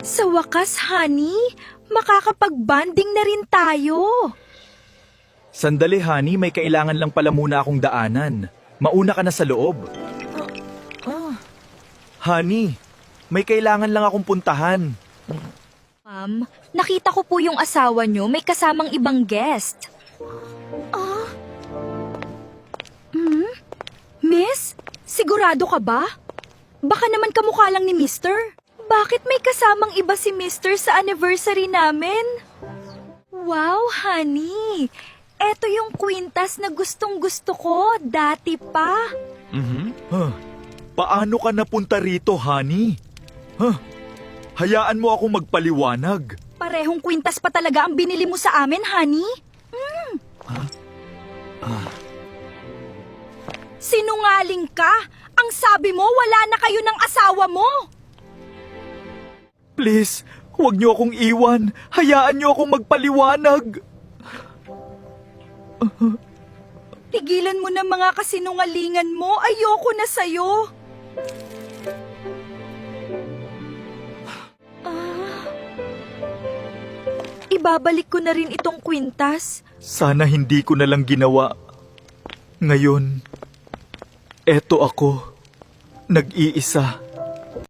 Sa wakas, honey, makakapag-bonding na rin tayo. Sandali, honey, may kailangan lang pala muna akong daanan. Mauna ka na sa loob. Honey, may kailangan lang akong puntahan. Ma'am, nakita ko po yung asawa nyo, may kasamang ibang guest. Miss, sigurado ka ba? Baka naman kamukha lang ni Mister. Bakit may kasamang iba si Mister sa anniversary namin? Wow, honey. Eto yung kwintas na gustong-gusto ko, dati pa. Paano ka napunta rito, honey? Hayaan mo akong magpaliwanag. Parehong kwintas pa talaga ang binili mo sa amin, honey. Sinungaling ka! Ang sabi mo, wala na kayo ng asawa mo! Please, huwag niyo akong iwan. Hayaan niyo akong magpaliwanag. Tigilan mo na mga kasinungalingan mo. Ayoko na sa'yo. Ibabalik ko na rin itong kwintas. Sana hindi ko na lang ginawa. Ngayon, eto ako, nag-iisa.